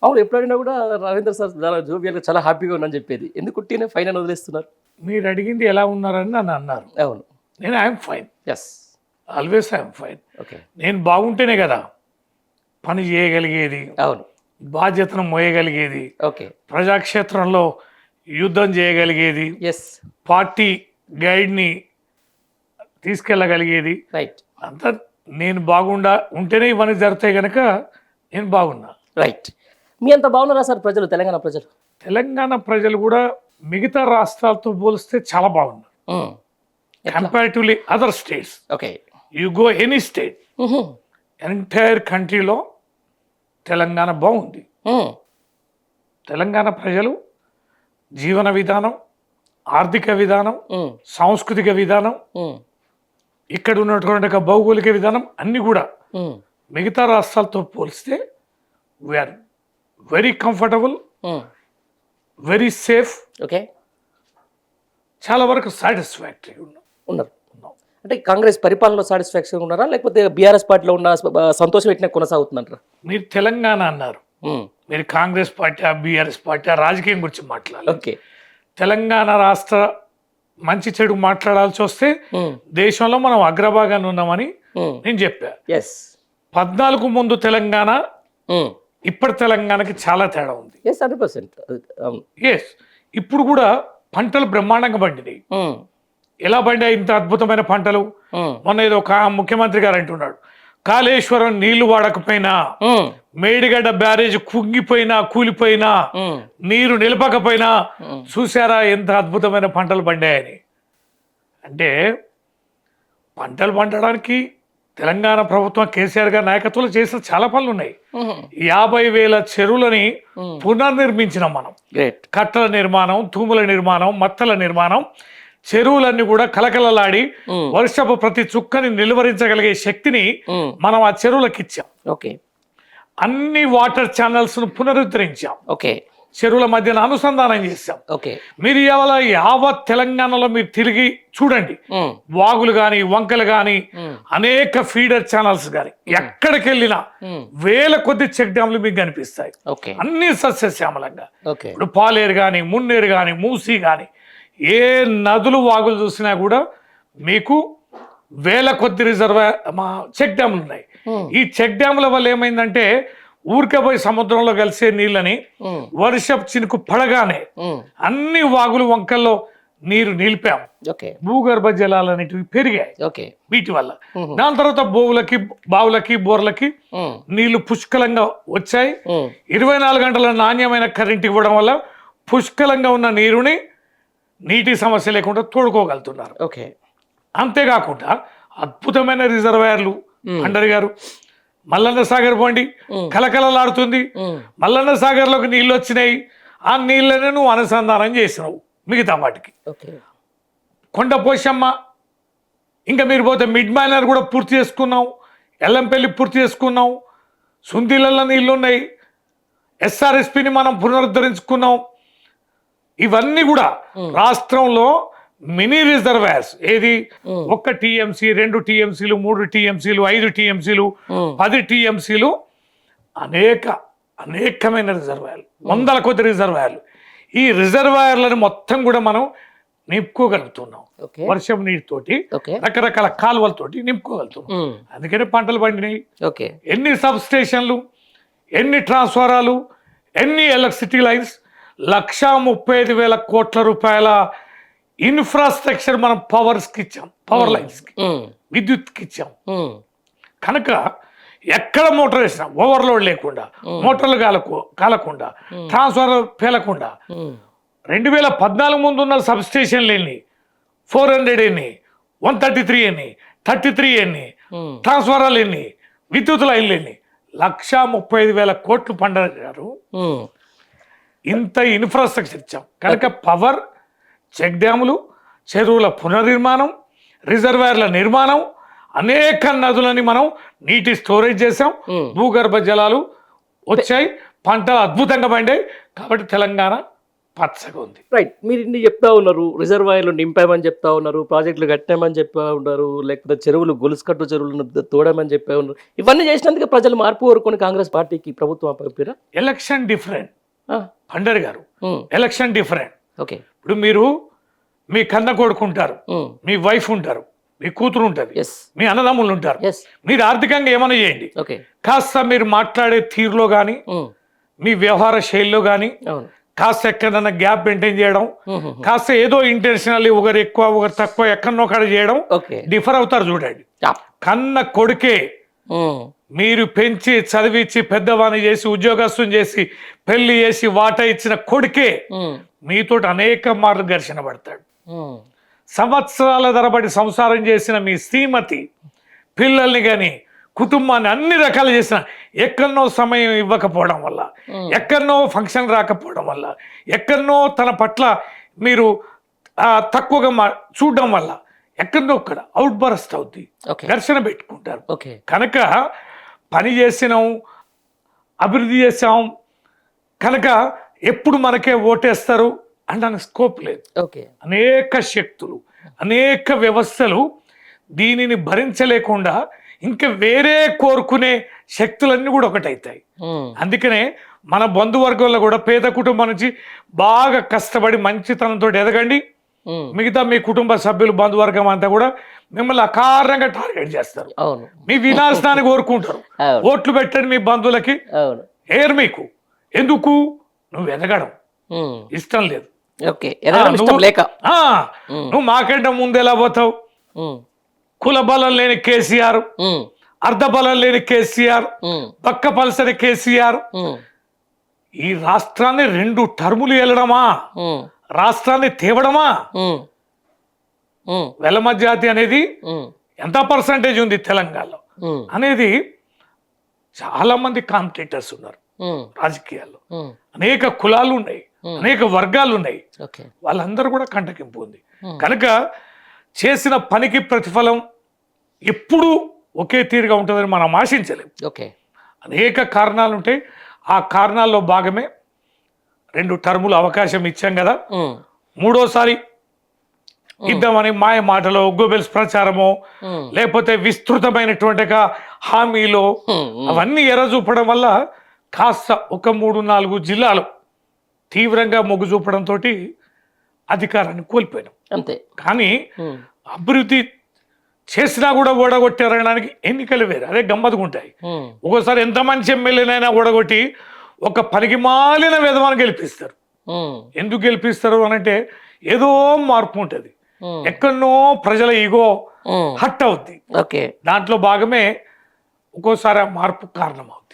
అవును. ఎప్పుడడిగినా గూడా రవీంద్ర సార్ చాలా జోవియల్‌గా చాలా హ్యాపీగా ఉన్నానని చెప్పేది. ఎందుకు ఉట్టినే ఫైన్ అని వదిలేస్తున్నారు? మీరు అడిగింది ఎలా ఉన్నారని నన్ను అన్నారు. అవును. నేను I'm fine. Yes. Always I'm fine. Okay. నేను బాగుంటేనే కదా పని చేయగలిగేది, అవును. బాధ్యతను మోయగలిగేది, ఓకే. ప్రజాక్షేత్రంలో యుద్ధం చేయగలిగేది, యెస్. పార్టీ గైడ్ని తీసుకెళ్ళగలిగేది. రైట్. అంతా నేను బాగుండా ఉంటేనే ఇవన్నీ జరుగుతాయి కనుక నేను బాగున్నా. రైట్. మీ అంత బాగున్నారా సార్ ప్రజలు, తెలంగాణ ప్రజలు? తెలంగాణ ప్రజలు కూడా మిగతా రాష్ట్రాలతో పోలిస్తే చాలా బాగున్నారు. హ్మ్. ఎట్లా? Comparatively other states. Okay. You go any state, హుహు. ఎంటైర్ కంట్రీలో తెలంగాణ బాగుంది. హ్మ్. తెలంగాణ ప్రజలు జీవన విధానం, ఆర్థిక విధానం, హ్మ్. సాంస్కృతిక విధానం, హ్మ్. ఇక్కడ ఉన్నటువంటి ఒక భౌగోళిక విధానం అన్నీ కూడా హ్మ్. మిగతా రాష్ట్రాలతో పోలిస్తే వీఆర్ వెరీ కంఫర్టబుల్, హ్మ్. Very safe, okay. చాలా వరకు సాటిస్ఫాక్టరీ ఉన్నాం. ఉన్నారు. అంటే కాంగ్రెస్ పరిపాలనలో సాటిస్ఫాక్షన్ ఉన్నారా? లేకపోతే బీఆర్ఎస్ పార్టీలో ఉన్న సంతోషం ఎట్లా కొనసాగుతుందంటారా? మీరు తెలంగాణ అన్నారు, హ్మ్. మీరు కాంగ్రెస్ పార్టీ, బీఆర్ఎస్ పార్టీ, రాజకీయం గురించి మాట్లాడాలి. ఓకే. తెలంగాణ రాష్ట్ర మంచి చెడు మాట్లాడాల్సి వస్తే హ్మ్. దేశంలో మనం అగ్రభాగాన్ని ఉన్నామని హ్మ్. నేను చెప్పా. యెస్. 14 ముందు తెలంగాణ హ్మ్. ఇప్పటి తెలంగాణకి చాలా తేడా ఉంది. యెస్. 100%. అవును. ఎస్, ఇప్పుడు కూడా పంటలు బ్రహ్మాండంగా పండినాయి. హ్మ్. ఎలా పండాయి ఇంత అద్భుతమైన పంటలు? హ్మ్. మొన్న ఏదో ఒక ముఖ్యమంత్రి గారు అంటున్నాడు, కాళేశ్వరం నీళ్లు వాడకపోయినా, హ్మ్. మేడిగడ్డ బ్యారేజ్ కుంగిపోయినా కూలిపోయినా, హ్మ్. నీరు నిలపకపోయినా హ్మ్. చూసారా ఎంత అద్భుతమైన పంటలు పండాయని. అంటే పంటలు పండడానికి తెలంగాణ ప్రభుత్వం కేసీఆర్ గారి నాయకత్వంలో చేసిన చాలా పనులు ఉన్నాయి. హుహు. 50,000 చెరువులని హ్మ్. పునర్నిర్మించినాం మనం. గ్రేట్. కట్టల నిర్మాణం, తూముల నిర్మాణం, మత్తల నిర్మాణం, చెరువులన్నీ కూడా కలకలలాడి హ్మ్. వర్షపు ప్రతి చుక్కని నిలువరించగలిగే శక్తిని హ్మ్. మనం ఆ చెరువులకు ఇచ్చాం. ఓకే. అన్ని వాటర్ ఛానల్స్ను పునరుద్ధరించాం, ఓకే. చెరువుల మధ్యన అనుసంధానం చేశాం. ఓకే. మీరు ఇవాళ యావత్ తెలంగాణలో మీరు తిరిగి చూడండి, హ్మ్. వాగులు కానీ, వంకలు కానీ, హ్మ్. అనేక ఫీడర్ ఛానల్స్ కానీ, ఎక్కడికి వెళ్ళినా హ్మ్. వేల కొద్ది చెక్ డ్యామ్లు మీకు కనిపిస్తాయి. ఓకే. అన్ని సస్యశ్యామలంగా. ఓకే. ఇప్పుడు పాలేరు కానీ, మున్నేరు కానీ, మూసీ కానీ, ఏ నదులు వాగులు చూసినా కూడా మీకు వేల కొద్ది మా చెక్ డ్యామ్లు ఉన్నాయి. హ్మ్. ఈ చెక్ డ్యాముల వల్ల ఏమైందంటే ఊరికే పోయి సముద్రంలో కలిసే నీళ్ళని హ్మ్. వర్షపు చినుకు పడగానే హ్మ్. అన్ని వాగులు వంకల్లో నీరు నిలిపాం. ఓకే. భూగర్భ జలాలు అనేటివి పెరిగాయి ఓకే. వీటి వల్ల. హుహు. దాని తర్వాత బావులకి బోర్లకి హ్మ్. నీళ్లు పుష్కలంగా వచ్చాయి. హ్మ్. 24 గంటల నాణ్యమైన కరెంట్ ఇవ్వడం వల్ల పుష్కలంగా ఉన్న నీరుని నీటి సమస్య లేకుండా తోడుకోగలుగుతున్నారు. ఓకే. అంతేకాకుండా అద్భుతమైన రిజర్వాయర్లు అండర్ గారు, మల్లన్న సాగర్ పోండి, హ్మ్. కలకలలాడుతుంది. హ్మ్. మల్లన్న సాగర్లోకి నీళ్ళు వచ్చినాయి, ఆ నీళ్ళని నువ్వు అనుసంధానం చేసినావు మిగతా వాటికి. ఓకే. కొండ పోషమ్మ, ఇంకా మీరు పోతే మిడ్ మైనర్ కూడా పూర్తి చేసుకున్నాం, ఎల్లంపల్లి పూర్తి చేసుకున్నాం, సుందిళ్ళల్లో నీళ్ళు ఉన్నాయి, ఎస్ఆర్ఎస్పిని మనం పునరుద్ధరించుకున్నాం. ఇవన్నీ కూడా రాష్ట్రంలో మినీ రిజర్వాయర్స్. ఏది? 1 టీఎంసీ, 2 టీఎంసీలు, 3 టీఎంసీలు, 5 టీఎంసీలు, 10 టీఎంసీలు, అనేకమైన రిజర్వాయర్లు, వందల కొద్ది రిజర్వాయర్లు. ఈ రిజర్వాయర్లను మొత్తం కూడా మనం నింపుకోగలుగుతున్నాం. ఓకే. వర్షం నీటితోటి, ఓకే. రకరకాల కాలువలతోటి నింపుకోగలుగుతున్నాం. హ్మ్. అందుకనే పంటలు పండినాయి. ఓకే. ఎన్ని సబ్ స్టేషన్లు, ఎన్ని ట్రాన్స్ఫారాలు, ఎన్ని ఎలక్ట్రిసిటీ లైన్స్, 1,35,000 కోట్ల రూపాయల ఇన్ఫ్రాస్ట్రక్చర్ మనం పవర్స్కి ఇచ్చాం, పవర్ లైన్స్కి, హ్మ్. విద్యుత్కి ఇచ్చాం. హ్మ్. కనుక ఎక్కడ మోటార్ వేసినా ఓవర్లోడ్ లేకుండా, మోటార్లు కాలకుండా, ట్రాన్స్ఫార్మర్ పేలకుండా, హ్మ్. 2014 ముందు ఉన్న సబ్ స్టేషన్లు ఎన్ని, 400 ఎన్ని, 133 ఎన్ని, 33 ఎన్ని, హ్మ్. ట్రాన్స్ఫార్మర్లు ఎన్ని, విద్యుత్ లైన్లు ఎన్ని, 1,35,000 కోట్లు పండారు. హ్మ్. ఇంత ఇన్ఫ్రాస్ట్రక్చర్ ఇచ్చాం కనుక పవర్, చెక్ డ్యాములు, చెరువుల పునర్నిర్మాణం, రిజర్వాయర్ల నిర్మాణం, అనేక నదులని మనం నీటి స్టోరేజ్ చేసాం, భూగర్భ జలాలు వచ్చాయి, పంటలు అద్భుతంగా పండాయి. కాబట్టి తెలంగాణ పచ్చగా ఉంది. రైట్. మీరు ఇన్ని చెప్తా ఉన్నారు, రిజర్వాయర్లు నింపామని చెప్తా ఉన్నారు, ప్రాజెక్టులు కట్టామని చెప్పా ఉన్నారు, లేకపోతే చెరువులు గొలుసుకట్టు చెరువులను తోడామని చెప్పా ఉన్నారు. ఇవన్నీ చేసినందుకే ప్రజలు మార్పు కోరుకొని కాంగ్రెస్ పార్టీకి ప్రభుత్వం అప్పగిపోయారా? ఎలక్షన్ డిఫరెంట్ పండర్ గారు, ఎలక్షన్ డిఫరెంట్. ఓకే. ఇప్పుడు మీరు మీ కన్న కొడుకుంటారు, మీ వైఫ్ ఉంటారు, మీ కూతురు ఉంటుంది, ఎస్ మీ అన్నదమ్ములు ఉంటారు. ఎస్ మీరు ఆర్థికంగా ఏమైనా చేయండి, ఓకే. కాస్త మీరు మాట్లాడే తీరులో కానీ మీ వ్యవహార శైలిలో కానీ అవును. కాస్త ఎక్కడన్నా గ్యాప్ మెయింటైన్ చేయడం, కాస్త ఏదో ఇంటెన్షనల్లీ ఒకరు ఎక్కువ ఒకరు తక్కువ ఎక్కడనో కాడ చేయడం, ఓకే. డిఫర్ అవుతారు. చూడండి, కన్న కొడుకే మీరు పెంచి చదివించి పెద్దవాణి చేసి ఉద్యోగస్తుని చేసి పెళ్లి చేసి వాటా ఇచ్చిన కొడుకే మీతో అనేక మార్లు ఘర్షణ పడతాడు. సంవత్సరాల తరబడి సంసారం చేసిన మీ శ్రీమతి పిల్లల్ని కానీ కుటుంబాన్ని అన్ని రకాలు చేసిన ఎక్కడనో సమయం ఇవ్వకపోవడం వల్ల, ఎక్కడనో ఫంక్షన్ రాకపోవడం వల్ల, ఎక్కడనో తన పట్ల మీరు తక్కువగా చూడడం వల్ల ఎక్కడనో ఒక్కడ అవుట్ బరస్ట్ అవుద్ది, ఘర్షణ పెట్టుకుంటారు. కనుక పని చేసినాం, అభివృద్ధి చేసాం కనుక ఎప్పుడు మనకే ఓటేస్తారు అంటే స్కోప్ లేదు. అనేక శక్తులు, అనేక వ్యవస్థలు దీనిని భరించలేకుండా ఇంకా వేరే కోరుకునే శక్తులన్నీ కూడా ఒకటవుతాయి. అందుకనే మన బంధువర్గంలో కూడా పేద కుటుంబం నుంచి బాగా కష్టపడి మంచితనంతో ఎదగండి, మిగతా మీ కుటుంబ సభ్యులు బంధువర్గం అంతా కూడా మిమ్మల్ని అకారణంగా టార్గెట్ చేస్తారు, మీ వినాశనాన్ని కోరుకుంటారు. ఓట్లు పెట్టండి మీ బంధువులకి, ఏర్ మీకు ఎందుకు నువ్వు ఎదగడం ఇష్టం లేదు, నువ్వు మాకంటే ముందు ఎలా పోతావు, కుల బలం లేని కేసీఆర్, అర్ధ బలం లేని కేసీఆర్, పక్క పలసని కేసీఆర్ ఈ రాష్ట్రాన్ని 2 టర్ములు వెళ్ళడమా, రాష్ట్రాన్ని తేవడమా? వెలమ జాతి అనేది ఎంత పర్సంటేజ్ ఉంది తెలంగాణలో అనేది చాలా మంది కాంపిటేటర్స్ ఉన్నారు రాజకీయాల్లో, అనేక కులాలు ఉన్నాయి, అనేక వర్గాలు ఉన్నాయి, వాళ్ళందరూ కూడా కంటకింపు ఉంది. కనుక చేసిన పనికి ప్రతిఫలం ఎప్పుడూ ఒకే తీరుగా ఉంటుందని మనం ఆశించలేం. అనేక కారణాలు ఉంటాయి, ఆ కారణాల్లో భాగమే 2 టర్ములు అవకాశం ఇచ్చాం కదా, 3వసారి ఇద్దామని మాయ మాటలో గోబెల్స్ ప్రచారమో లేకపోతే విస్తృతమైనటువంటి హామీలో అవన్నీ ఎర్రచూపడం వల్ల కాస్త ఒక 3-4 జిల్లాలు తీవ్రంగా మొగ్గు చూపడంతో అధికారాన్ని కోల్పోయినాం అంతే. కానీ అభివృద్ధి చేసినా కూడా ఓడగొట్టారనడానికి ఎన్నికలు వేరు, అదే గమ్మత్తుకుంటాయి. ఒక్కోసారి ఎంత మంచి ఎమ్మెల్యేనైనా ఓడగొట్టి ఒక పనికి మాలిన విధవాన్ని గెలిపిస్తారు. ఎందుకు గెలిపిస్తారు అనంటే ఏదో మార్పు ఉంటుంది, ఎక్కడనో ప్రజల ఈగో హట్ అవుద్ది, దాంట్లో భాగమే ఒక్కోసారి ఆ మార్పు కారణం అవుతుంది.